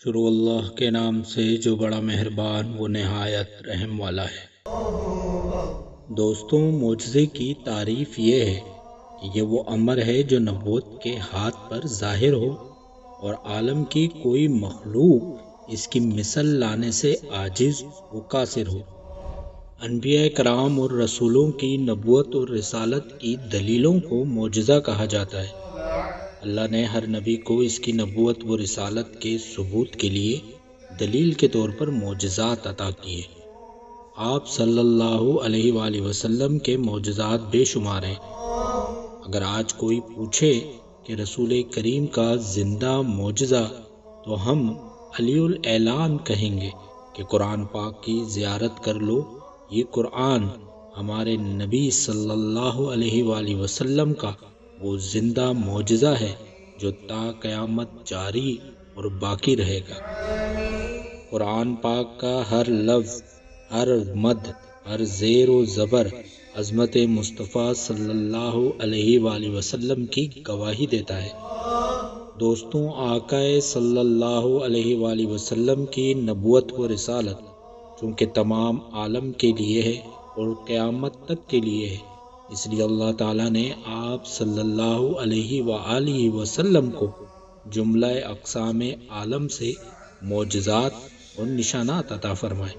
شروع اللہ کے نام سے جو بڑا مہربان وہ نہایت رحم والا ہے۔ دوستوں، معجزے کی تعریف یہ ہے کہ یہ وہ امر ہے جو نبوت کے ہاتھ پر ظاہر ہو اور عالم کی کوئی مخلوق اس کی مثل لانے سے عاجز و قاصر ہو۔ انبیاء کرام اور رسولوں کی نبوت اور رسالت کی دلیلوں کو معجزہ کہا جاتا ہے۔ اللہ نے ہر نبی کو اس کی نبوت و رسالت کے ثبوت کے لیے دلیل کے طور پر معجزات عطا کیے۔ آپ صلی اللہ علیہ وآلہ وسلم کے معجزات بے شمار ہیں۔ اگر آج کوئی پوچھے کہ رسول کریم کا زندہ معجزہ تو ہم علی الاعلان کہیں گے کہ قرآن پاک کی زیارت کر لو۔ یہ قرآن ہمارے نبی صلی اللہ علیہ وآلہ وسلم کا وہ زندہ معجزہ ہے جو تا قیامت جاری اور باقی رہے گا۔ قرآن پاک کا ہر لفظ، ہر مد، ہر زیر و زبر عظمت مصطفیٰ صلی اللہ علیہ وآلہ وسلم کی گواہی دیتا ہے۔ دوستوں، آقا صلی اللہ علیہ وآلہ وسلم کی نبوت و رسالت چونکہ تمام عالم کے لیے ہے اور قیامت تک کے لیے ہے، اس لیے اللہ تعالیٰ نے آپ صلی اللہ علیہ وآلہ وسلم کو جملہ اقسام عالم سے معجزات اور نشانات عطا فرمائے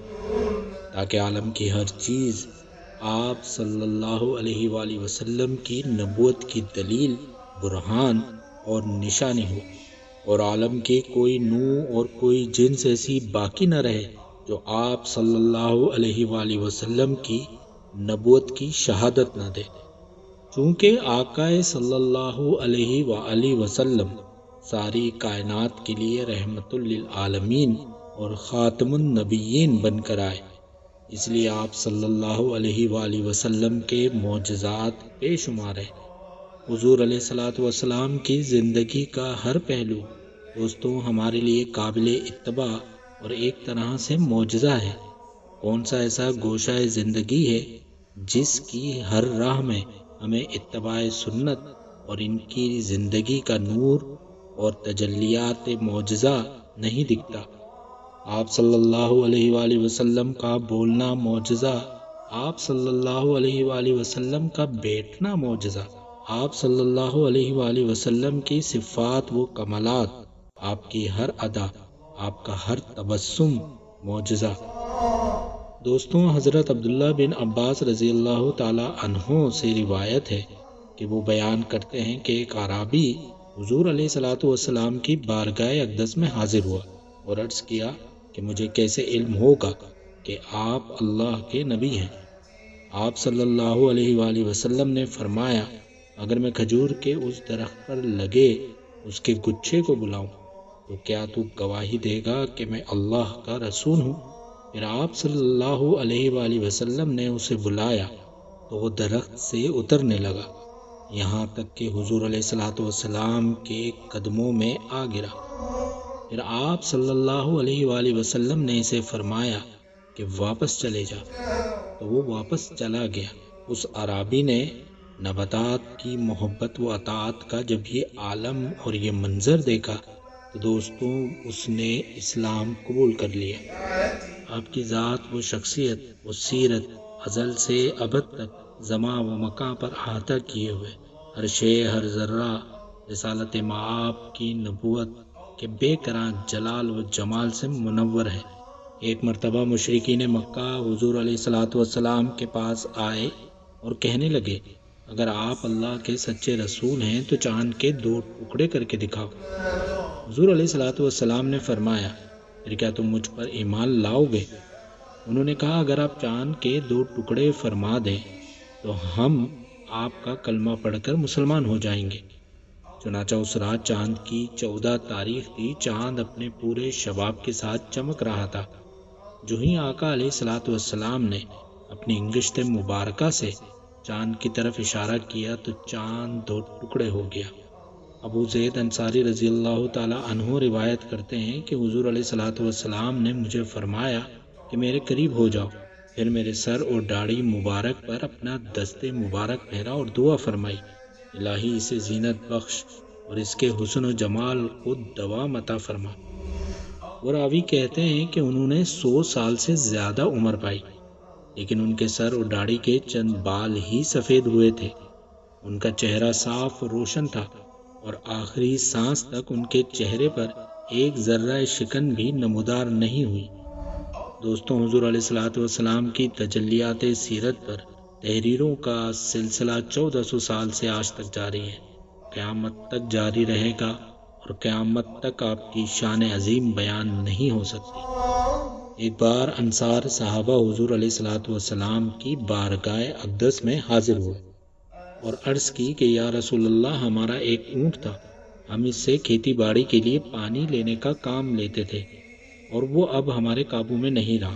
تاکہ عالم کی ہر چیز آپ صلی اللہ علیہ وآلہ وسلم کی نبوت کی دلیل، برہان اور نشانی ہو، اور عالم کی کوئی نوع اور کوئی جنس ایسی باقی نہ رہے جو آپ صلی اللہ علیہ وآلہ وسلم کی نبوت کی شہادت نہ دے۔ چونکہ آقا صلی اللہ علیہ وآلہ وسلم ساری کائنات کے لیے رحمت للعالمین اور خاتم النبیین بن کر آئے، اس لیے آپ صلی اللہ علیہ وآلہ وسلم کے معجزات بے شمار ہیں۔ حضور علیہ الصلوۃ والسلام کی زندگی کا ہر پہلو دوستوں ہمارے لیے قابل اتباع اور ایک طرح سے معجزہ ہے۔ کون سا ایسا گوشہ زندگی ہے جس کی ہر راہ میں ہمیں اتباع سنت اور ان کی زندگی کا نور اور تجلیات معجزہ نہیں دکھتا؟ آپ صلی اللہ علیہ وآلہ وسلم کا بولنا معجزہ، آپ صلی اللہ علیہ وآلہ وسلم کا بیٹھنا معجزہ، آپ صلی اللہ علیہ وآلہ وسلم کی صفات و کمالات، آپ کی ہر ادا، آپ کا ہر تبسم معجزہ۔ دوستوں، حضرت عبداللہ بن عباس رضی اللہ تعالی عنہ سے روایت ہے کہ وہ بیان کرتے ہیں کہ ایک اعرابی حضور علیہ الصلوۃ والسلام کی بارگاہ اقدس میں حاضر ہوا اور عرض کیا کہ مجھے کیسے علم ہوگا کہ آپ اللہ کے نبی ہیں؟ آپ صلی اللہ علیہ وآلہ وسلم نے فرمایا، اگر میں کھجور کے اس درخت پر لگے اس کے گچھے کو بلاؤں تو کیا تو گواہی دے گا کہ میں اللہ کا رسول ہوں؟ پھر آپ صلی اللہ علیہ وآلہ وسلم نے اسے بلایا تو وہ درخت سے اترنے لگا، یہاں تک کہ حضور علیہ الصلوۃ والسلام کے قدموں میں آ گرا۔ پھر آپ صلی اللہ علیہ وآلہ وسلم نے اسے فرمایا کہ واپس چلے جا، تو وہ واپس چلا گیا۔ اس اعرابی نے نباتات کی محبت و اطاعت کا جب یہ عالم اور یہ منظر دیکھا تو دوستوں اس نے اسلام قبول کر لیا۔ آپ کی ذات و شخصیت و سیرت ازل سے ابد تک زمان و مکان پر احاطہ کیے ہوئے، ہر شے، ہر ذرہ رسالت مآب کی نبوت کے بے کران جلال و جمال سے منور ہے۔ ایک مرتبہ مشرکین مکہ حضور علیہ الصلوۃ والسلام کے پاس آئے اور کہنے لگے، اگر آپ اللہ کے سچے رسول ہیں تو چاند کے 2 ٹکڑے کر کے دکھاؤ۔ حضور علیہ الصلوۃ والسلام نے فرمایا، پھر کیا تم مجھ پر ایمان لاؤ گے؟ انہوں نے کہا، اگر آپ چاند کے 2 ٹکڑے فرما دیں تو ہم آپ کا کلمہ پڑھ کر مسلمان ہو جائیں گے۔ چنانچہ اس رات چاند کی 14 تاریخ تھی، چاند اپنے پورے شباب کے ساتھ چمک رہا تھا۔ جو ہی آقا علیہ الصلوۃ والسلام نے اپنی انگشت مبارکہ سے چاند کی طرف اشارہ کیا تو چاند 2 ٹکڑے ہو گیا۔ ابو زید انصاری رضی اللہ تعالی عنہ روایت کرتے ہیں کہ حضور علیہ الصلوۃ والسلام نے مجھے فرمایا کہ میرے قریب ہو جاؤ، پھر میرے سر اور داڑھی مبارک پر اپنا دست مبارک پھیرا اور دعا فرمائی، الہی اسے زینت بخش اور اس کے حسن و جمال کو دوام عطا فرما۔ وہ راوی کہتے ہیں کہ انہوں نے 100 سال سے زیادہ عمر پائی، لیکن ان کے سر اور داڑھی کے چند بال ہی سفید ہوئے تھے۔ ان کا چہرہ صاف اور روشن تھا اور آخری سانس تک ان کے چہرے پر ایک ذرہ شکن بھی نمودار نہیں ہوئی۔ دوستوں، حضور علیہ السلام کی تجلیات سیرت پر تحریروں کا سلسلہ 1400 سال سے آج تک جاری ہے، قیامت تک جاری رہے گا اور قیامت تک آپ کی شان عظیم بیان نہیں ہو سکتی۔ ایک بار انصار صحابہ حضور علیہ السلام کی بارگاہ اقدس میں حاضر ہوئے اور عرض کی کہ یا رسول اللہ، ہمارا ایک اونٹ تھا، ہم اس سے کھیتی باڑی کے لیے پانی لینے کا کام لیتے تھے اور وہ اب ہمارے قابو میں نہیں رہا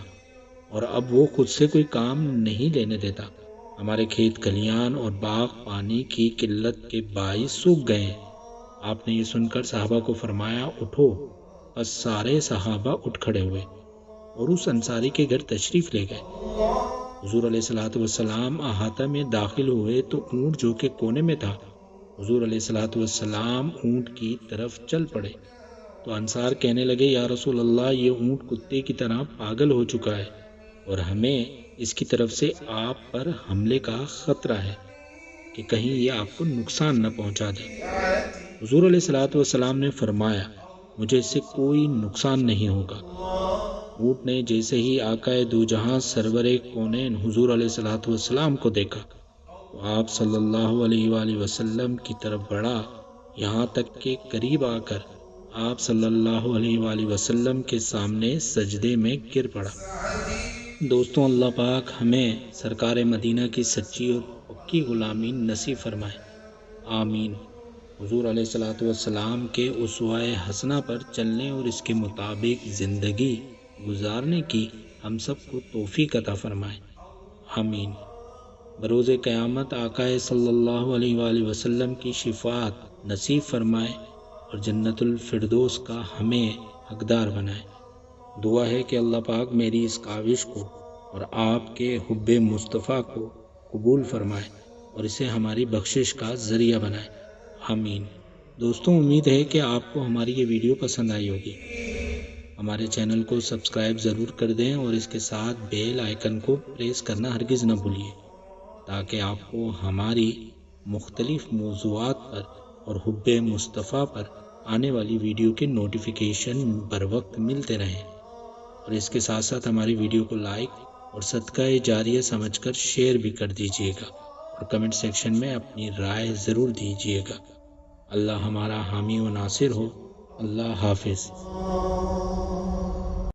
اور اب وہ خود سے کوئی کام نہیں لینے دیتا۔ ہمارے کھیت کھلیان اور باغ پانی کی قلت کے باعث سوکھ گئے ہیں۔ آپ نے یہ سن کر صحابہ کو فرمایا، اٹھو۔ بس سارے صحابہ اٹھ کھڑے ہوئے اور اس انصاری کے گھر تشریف لے گئے۔ حضور علیہ السلام احاطہ میں داخل ہوئے تو اونٹ جو کہ کونے میں تھا، حضور علیہ السلام اونٹ کی طرف چل پڑے تو انصار کہنے لگے، یا رسول اللہ، یہ اونٹ کتے کی طرح پاگل ہو چکا ہے اور ہمیں اس کی طرف سے آپ پر حملے کا خطرہ ہے کہ کہیں یہ آپ کو نقصان نہ پہنچا دے۔ حضور علیہ السلام نے فرمایا، مجھے اس سے کوئی نقصان نہیں ہوگا۔ اونٹ نے جیسے ہی آقا دو جہاں سرور کونین حضور علیہ السلام کو دیکھا تو آپ صلی اللہ علیہ وآلہ وسلم کی طرف بڑھا، یہاں تک کہ قریب آ کر آپ صلی اللہ علیہ وآلہ وسلم کے سامنے سجدے میں گر پڑا۔ دوستوں، اللہ پاک ہمیں سرکار مدینہ کی سچی اور پکی غلامی نصیب فرمائے، آمین۔ حضور علیہ السلام کے اسوہ حسنہ پر چلنے اور اس کے مطابق زندگی گزارنے کی ہم سب کو توفیق عطا فرمائے، آمین۔ بروز قیامت آقا صلی اللہ علیہ وآلہ وسلم کی شفاعت نصیب فرمائے اور جنت الفردوس کا ہمیں حقدار بنائے۔ دعا ہے کہ اللہ پاک میری اس کاوش کو اور آپ کے حب مصطفیٰ کو قبول فرمائے اور اسے ہماری بخشش کا ذریعہ بنائے، آمین۔ دوستوں، امید ہے کہ آپ کو ہماری یہ ویڈیو پسند آئی ہوگی۔ ہمارے چینل کو سبسکرائب ضرور کر دیں اور اس کے ساتھ بیل آئیکن کو پریس کرنا ہرگز نہ بھولیے تاکہ آپ کو ہماری مختلف موضوعات پر اور حب مصطفیٰ پر آنے والی ویڈیو کے نوٹیفیکیشن بر وقت ملتے رہیں، اور اس کے ساتھ ساتھ ہماری ویڈیو کو لائک اور صدقہ جاریہ سمجھ کر شیئر بھی کر دیجیے گا اور کمنٹ سیکشن میں اپنی رائے ضرور دیجیے گا۔ اللہ ہمارا حامی و ناصر ہو۔ اللہ حافظ۔